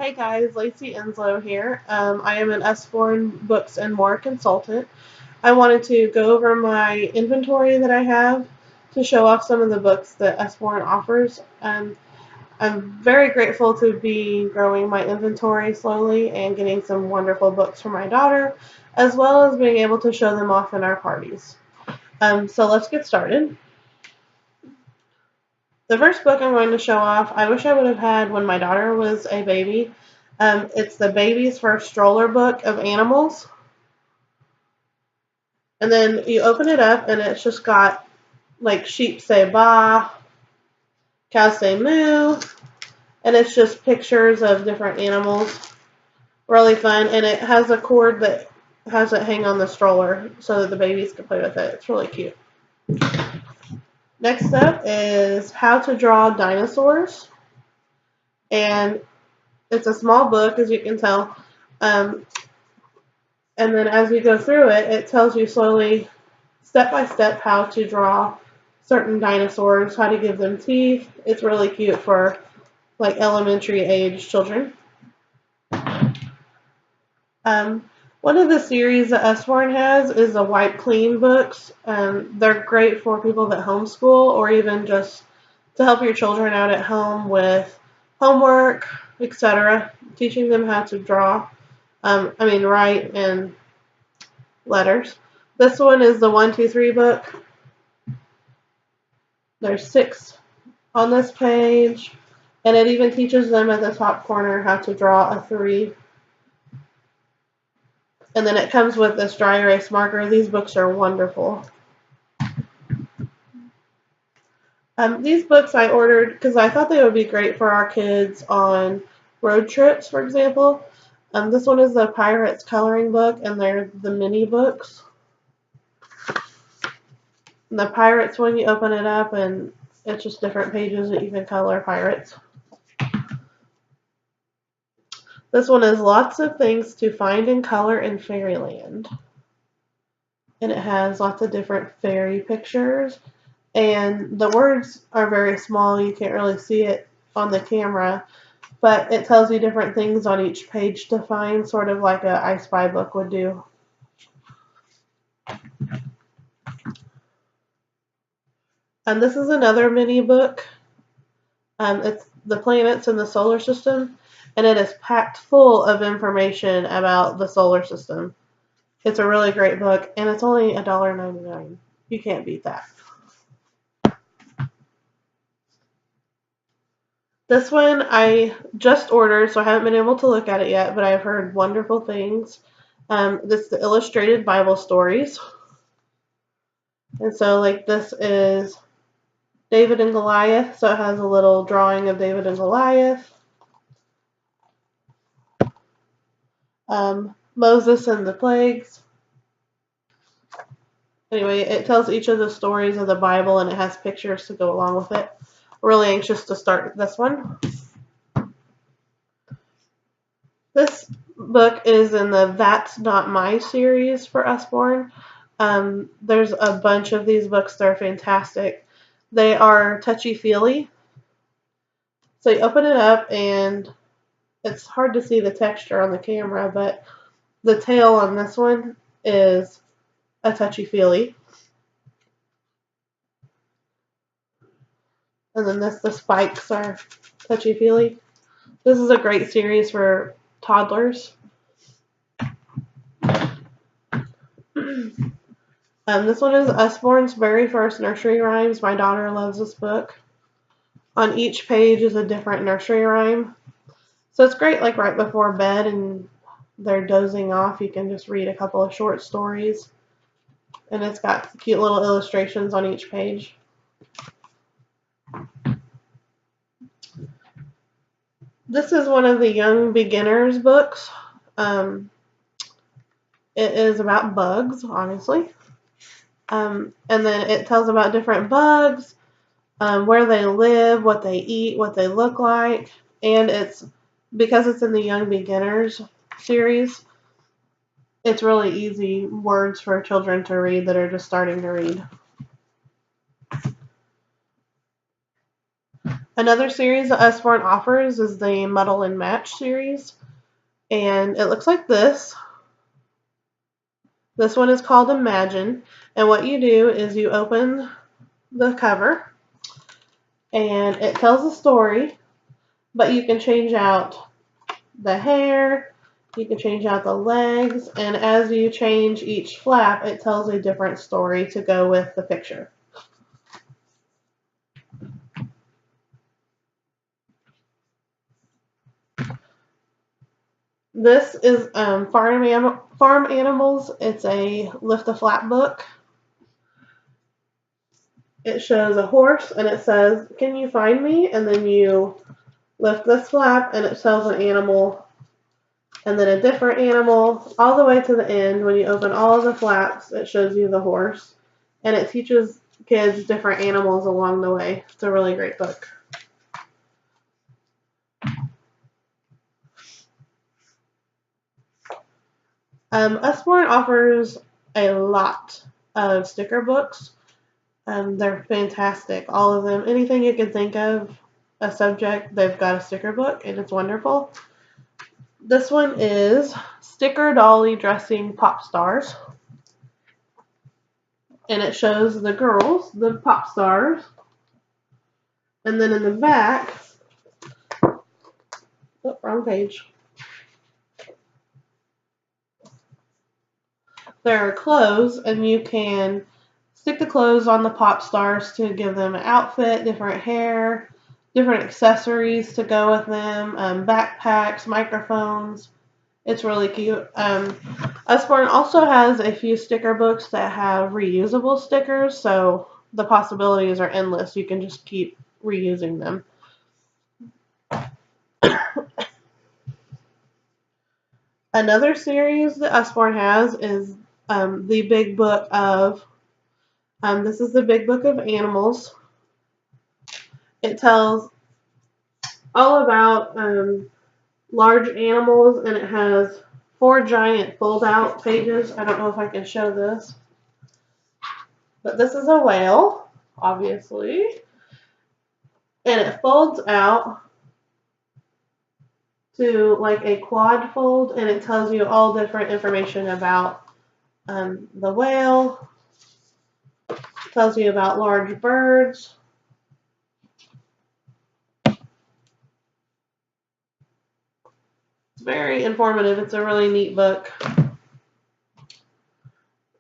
Hey guys, Lacey Enslow here. I am an Usborne Books and More consultant. I wanted to go over my inventory that I have to show off some of the books that Usborne offers. I'm very grateful to be growing my inventory slowly and getting some wonderful books for my daughter, as well as being able to show them off in our parties. So let's get started. The first book I'm going to show off, I wish I would have had when my daughter was a baby. It's the Baby's First Stroller book of animals. And then you open it up and it's just got like sheep say ba, cows say moo, and it's just pictures of different animals. Really fun. And it has a cord that has it hang on the stroller so that the babies can play with it. It's really cute. Next up is How to Draw Dinosaurs. And it's a small book, as you can tell. And then as you go through it, it tells you slowly, step by step, how to draw certain dinosaurs, how to give them teeth. It's really cute for like elementary age children. One of the series that Usborne has is the Wipe Clean books. They're great for people that homeschool or even just to help your children out at home with homework, etc. Teaching them how to draw, write and letters. This one is the 1, 2, 3 book. There's 6 on this page, and it even teaches them at the top corner how to draw a 3. And then it comes with this dry erase marker. These books are wonderful. These books I ordered because I thought they would be great for our kids on road trips, for example. This one is the Pirates coloring book, and they're the mini books. And the Pirates one, you open it up, and it's just different pages that you can color pirates. This one is Lots of Things to Find and Color in Fairyland. And it has lots of different fairy pictures. And the words are very small. You can't really see it on the camera. But it tells you different things on each page to find, sort of like a I Spy book would do. And this is another mini book. It's the planets in the solar system. And it is packed full of information about the solar system. It's a really great book, and it's only $1.99. You can't beat that. This one I just ordered, so I haven't been able to look at it yet, but I've heard wonderful things. This is the Illustrated Bible Stories. And so, like, this is David and Goliath, so it has a little drawing of David and Goliath. Moses and the plagues. Anyway, it tells each of the stories of the Bible, and it has pictures to go along with it. Really anxious to start this one. This book is in the That's Not My series for Usborne. There's a bunch of these books that are fantastic. They are touchy-feely. So you open it up, and it's hard to see the texture on the camera, but the tail on this one is a touchy-feely. And then the spikes are touchy-feely. This is a great series for toddlers. This one is Usborne's very first nursery rhymes. My daughter loves this book. On each page is a different nursery rhyme. So it's great, like right before bed and they're dozing off, you can just read a couple of short stories. And it's got cute little illustrations on each page. This is one of the Young Beginners books. It is about bugs, obviously. And then it tells about different bugs, where they live, what they eat, what they look like. And because it's in the Young Beginners series, it's really easy words for children to read that are just starting to read. Another series that Usborne offers is the Muddle and Match series, and it looks like this. This one is called Imagine, and what you do is you open the cover, and it tells a story, but you can change out the hair, you can change out the legs, and as you change each flap, it tells a different story to go with the picture. This is Farm Animals. It's a lift a flap book. It shows a horse and it says, "Can you find me?" And then you lift this flap and it shows an animal and then a different animal all the way to the end. When you open all of the flaps, it shows you the horse, and it teaches kids different animals along the way. It's a really great book. Usborne offers a lot of sticker books. They're fantastic, all of them. Anything you can think of, a subject, they've got a sticker book, and it's wonderful. This one is Sticker Dolly Dressing Pop Stars. And it shows the girls, the pop stars. And then in the back, oh, wrong page. There are clothes, and you can stick the clothes on the pop stars to give them an outfit, different hair, different accessories to go with them, backpacks, microphones. It's really cute. Usborne also has a few sticker books that have reusable stickers, so the possibilities are endless. You can just keep reusing them. Another series that Usborne has is the Big Book of, this is the Big Book of Animals. It tells all about large animals, and it has 4 giant fold-out pages. I don't know if I can show this, but this is a whale, obviously, and it folds out to like a quad fold, and it tells you all different information about the whale. It tells you about large birds. It's very informative. It's a really neat book.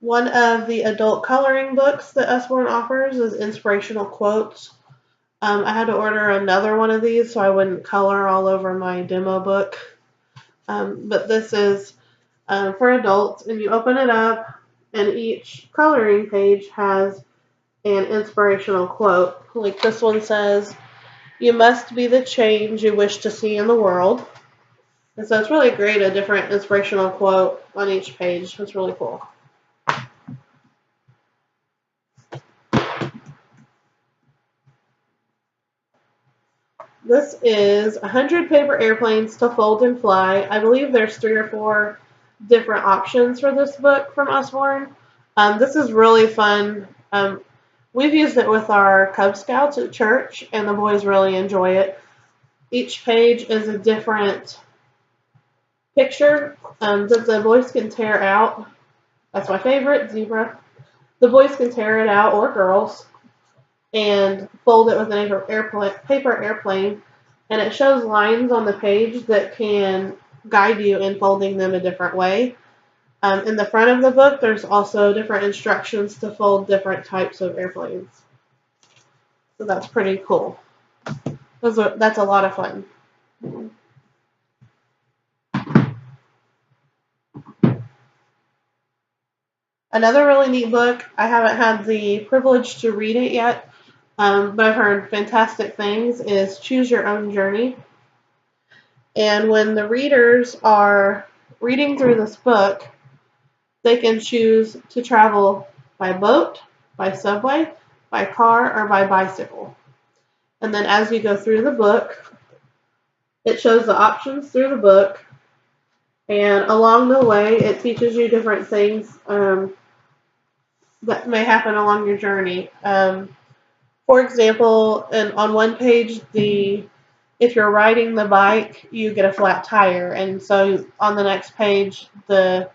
One of the adult coloring books that Usborne offers is Inspirational Quotes. I had to order another one of these so I wouldn't color all over my demo book. But this is for adults, and you open it up, and each coloring page has an inspirational quote. Like this one says, "You must be the change you wish to see in the world." And so it's really great, a different inspirational quote on each page. It's really cool. This is 100 paper airplanes to fold and fly. I believe there's 3 or 4 different options for this book from Usborne. This is really fun. We've used it with our Cub Scouts at church, and the boys really enjoy it. Each page is a different picture that the boys can tear out. That's my favorite, zebra. The boys can tear it out, or girls, and fold it with an paper airplane, and it shows lines on the page that can guide you in folding them a different way. In the front of the book, there's also different instructions to fold different types of airplanes. So that's pretty cool. That's a lot of fun. Another really neat book, I haven't had the privilege to read it yet, but I've heard fantastic things, is Choose Your Own Journey. And when the readers are reading through this book, they can choose to travel by boat, by subway, by car, or by bicycle. And then as you go through the book, it shows the options through the book, and along the way, it teaches you different things that may happen along your journey. For For example, and on one page, if you're riding the bike, you get a flat tire, and so on the next page, the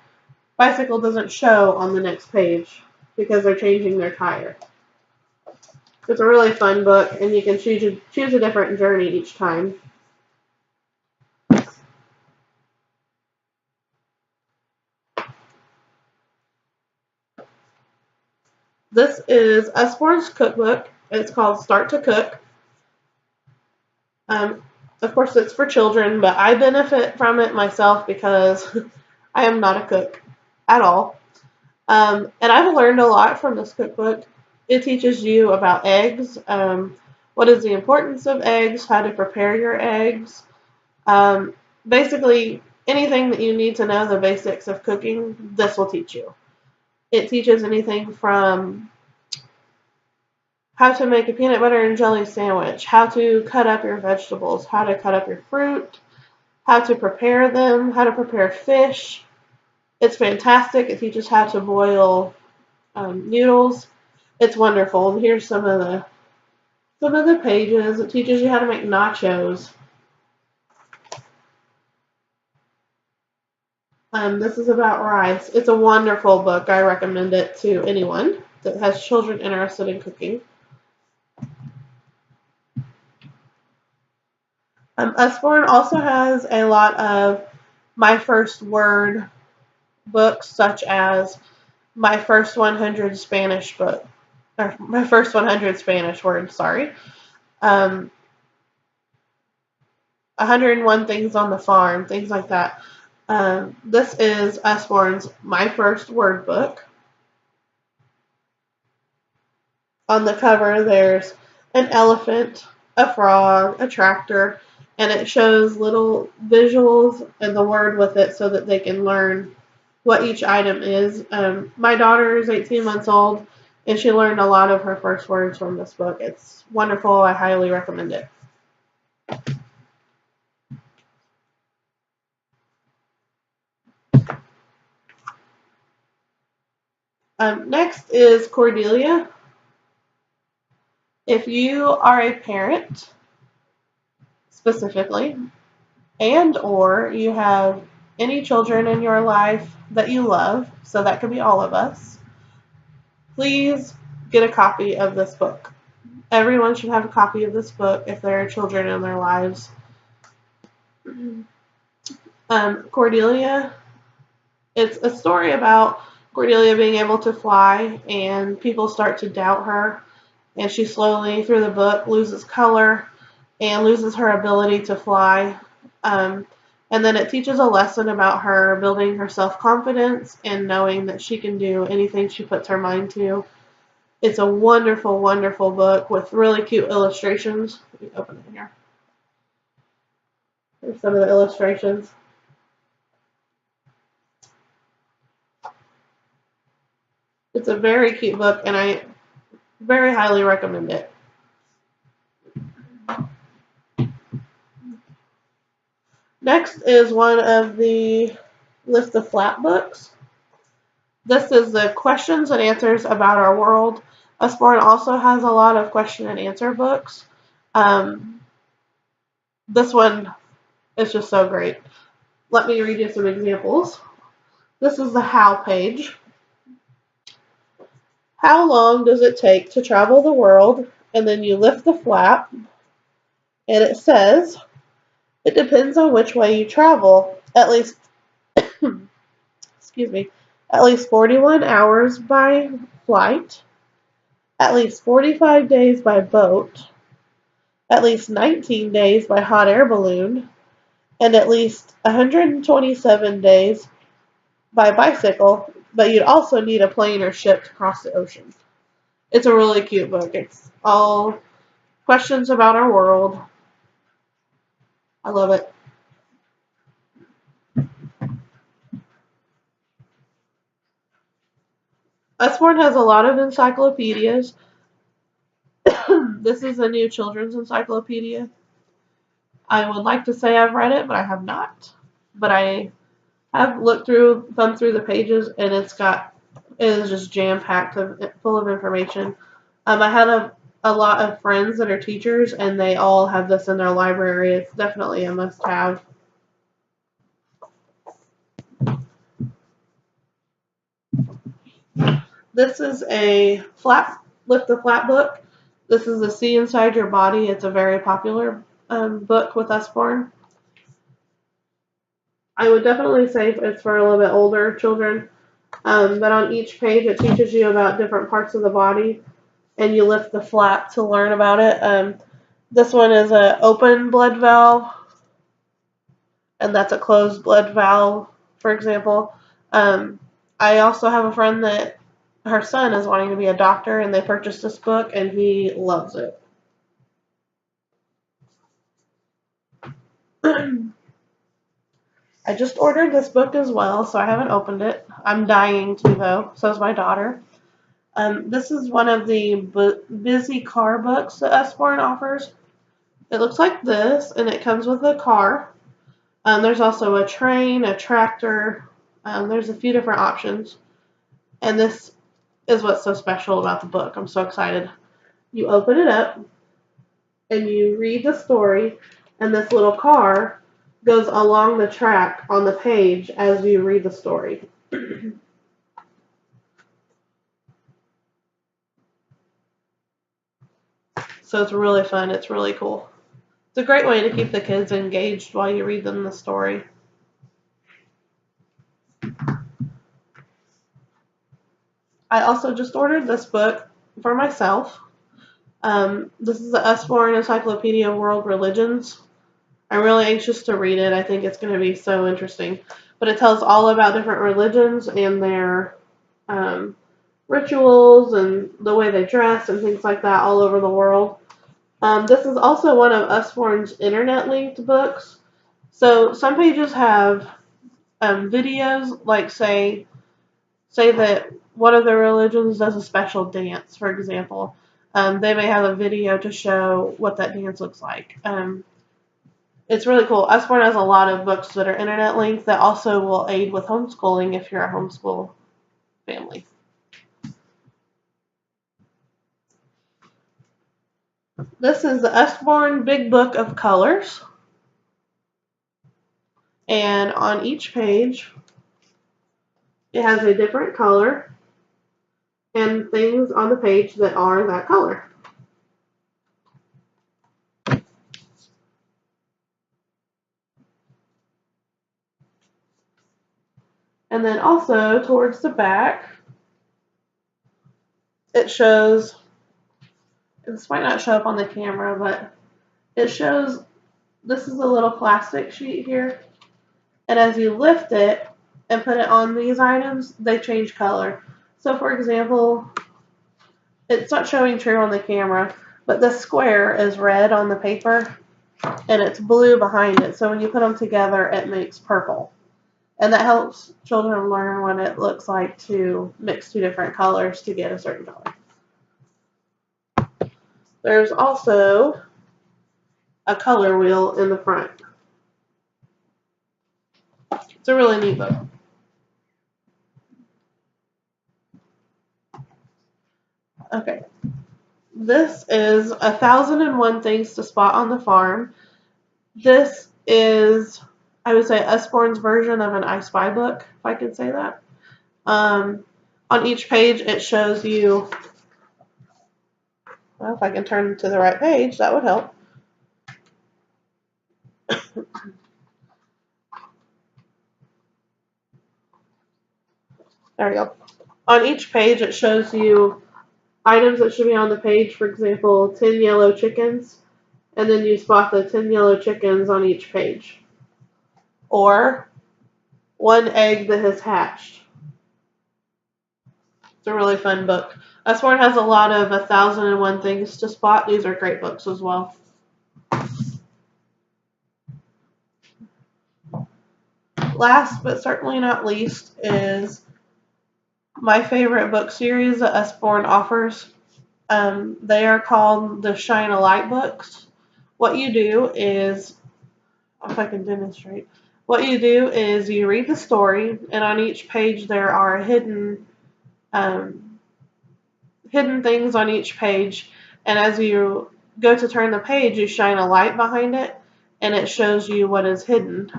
bicycle doesn't show on the next page because they're changing their tire. It's a really fun book, and you can choose a different journey each time. This is Usborne's cookbook. It's called Start to Cook. Of course, it's for children, but I benefit from it myself because I am not a cook at all. And I've learned a lot from this cookbook. It teaches you about eggs, what is the importance of eggs, how to prepare your eggs, basically anything that you need to know the basics of cooking, this will teach you. It teaches anything from how to make a peanut butter and jelly sandwich, how to cut up your vegetables, how to cut up your fruit, how to prepare them, how to prepare fish. It's fantastic. It teaches how to boil noodles. It's wonderful. And here's some of the pages. It teaches you how to make nachos. This is about rice. It's a wonderful book. I recommend it to anyone that has children interested in cooking. Usborne also has a lot of My First Word books, such as My First 100 Spanish book, or My First 100 Spanish Words, sorry. 101 Things on the Farm, things like that. This is Usborne's My First Word book. On the cover, there's an elephant, a frog, a tractor, and it shows little visuals and the word with it so that they can learn what each item is. My daughter is 18 months old, and she learned a lot of her first words from this book. It's wonderful. I highly recommend it. Next is Cordelia. If you are a parent, specifically, and or you have any children in your life that you love, so that could be all of us, please get a copy of this book. Everyone should have a copy of this book if there are children in their lives. Cordelia, it's a story about Cordelia being able to fly, and people start to doubt her, and she slowly, through the book, loses color and loses her ability to fly. And then it teaches a lesson about her building her self-confidence and knowing that she can do anything she puts her mind to. It's a wonderful, wonderful book with really cute illustrations. Let me open it here. Here's some of the illustrations. It's a very cute book, and I very highly recommend it. Next is one of the Lift the Flap books. This is the questions and answers about our world. Usborne also has a lot of question and answer books. This one is just so great. Let me read you some examples. This is the how page. How long does it take to travel the world? And then you lift the flap, and it says, it depends on which way you travel. At least, excuse me, at least 41 hours by flight, at least 45 days by boat, at least 19 days by hot air balloon, and at least 127 days by bicycle, but you'd also need a plane or ship to cross the ocean. It's a really cute book. It's all questions about our world. I love it. Usborne has a lot of encyclopedias. This is a new children's encyclopedia. I would like to say I've read it, but I have not. But I have thumbed through the pages, and it is just jam-packed full of information. I had a lot of friends that are teachers, and they all have this in their library. It's definitely a must-have. This is a lift the flap book. This is the See Inside Your Body. It's a very popular book with Usborne. I would definitely say it's for a little bit older children. But on each page, it teaches you about different parts of the body, and you lift the flap to learn about it. This one is an open blood valve, and that's a closed blood valve, for example. Um, I also have a friend that her son is wanting to be a doctor, and they purchased this book, and he loves it. I just ordered this book as well, so I haven't opened it. I'm dying to, though. So is my daughter. This is one of the busy car books that Usborne offers. It looks like this, and it comes with a car. There's also a train, a tractor. There's a few different options. And this is what's so special about the book. I'm so excited. You open it up, and you read the story, and this little car goes along the track on the page as you read the story. So it's really fun. It's really cool. It's a great way to keep the kids engaged while you read them the story. I also just ordered this book for myself. This is the Usborne Encyclopedia of World Religions. I'm really anxious to read it. I think it's going to be so interesting. But it tells all about different religions and their rituals and the way they dress and things like that all over the world. This is also one of Usborne's internet-linked books. So some pages have videos, like say that one of the religions does a special dance, for example. They may have a video to show what that dance looks like. It's really cool. Usborne has a lot of books that are internet linked that also will aid with homeschooling if you're a homeschool family. This is the Usborne Big Book of Colors. And on each page, it has a different color and things on the page that are that color. And then also towards the back, it shows, this might not show up on the camera, but it shows, this is a little plastic sheet here. And as you lift it and put it on these items, they change color. So for example, it's not showing true on the camera, but this square is red on the paper and it's blue behind it. So when you put them together, it makes purple. And that helps children learn what it looks like to mix two different colors to get a certain color. There's also a color wheel in the front. It's a really neat book. Okay. This is 1001 Things to Spot on the Farm. This is, I would say, Usborne's version of an I Spy book, if I could say that. On each page, it shows you, well, if I can turn to the right page, that would help. There we go. On each page, it shows you items that should be on the page. For example, 10 yellow chickens, and then you spot the 10 yellow chickens on each page. Or 1 egg that has hatched. It's a really fun book. Usborne has a lot of 1001 Things to Spot. These are great books as well. Last but certainly not least is my favorite book series that Usborne offers. They are called the Shine a Light books. What you do is, if I can demonstrate, what you do is you read the story, and on each page there are hidden things on each page, And as you go to turn the page, you shine a light behind it, and it shows you what is hidden.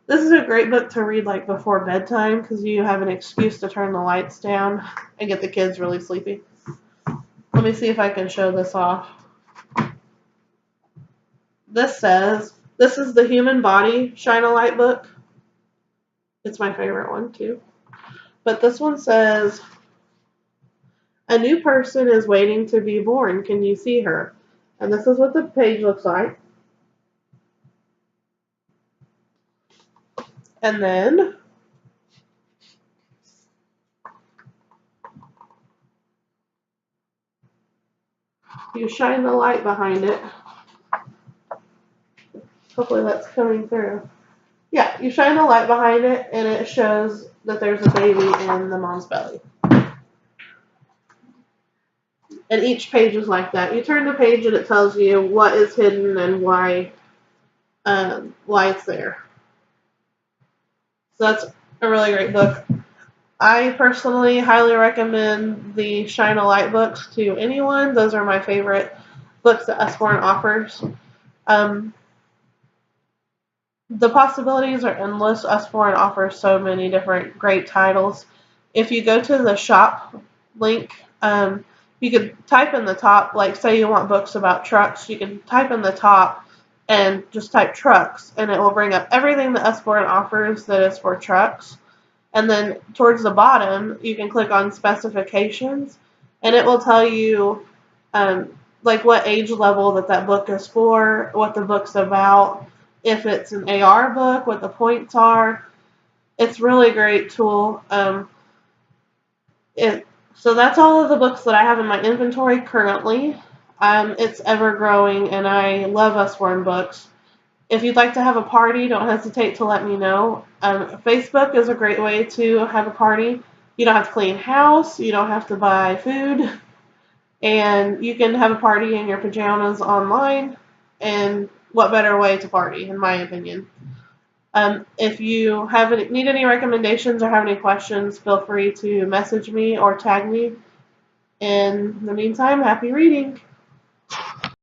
This is a great book to read like before bedtime because you have an excuse to turn the lights down and get the kids really sleepy. Let me see if I can show this off. This is the Human Body Shine a Light book. It's my favorite one too. But this one says, a new person is waiting to be born. Can you see her? And this is what the page looks like. And then you shine the light behind it. Hopefully that's coming through. Yeah, you shine the light behind it and it shows that there's a baby in the mom's belly. And each page is like that. You turn the page and it tells you what is hidden and why it's there. So that's a really great book. I personally highly recommend the Shine a Light books to anyone. Those are my favorite books that Usborne offers. The possibilities are endless. Usborne offers so many different great titles. If you go to the shop link, you could type in the top, like say you want books about trucks, you can type in the top and just type trucks, and it will bring up everything that Usborne offers that is for trucks. And then towards the bottom, you can click on specifications, and it will tell you like what age level that book is for, what the book's about, if it's an AR book, what the points are. It's really a great tool. So that's all of the books that I have in my inventory currently. It's ever growing, and I love Usborne books. If you'd like to have a party, don't hesitate to let me know. Facebook is a great way to have a party. You don't have to clean house. You don't have to buy food. And you can have a party in your pajamas online. And what better way to party, in my opinion. If you need any recommendations or have any questions, feel free to message me or tag me. In the meantime, happy reading.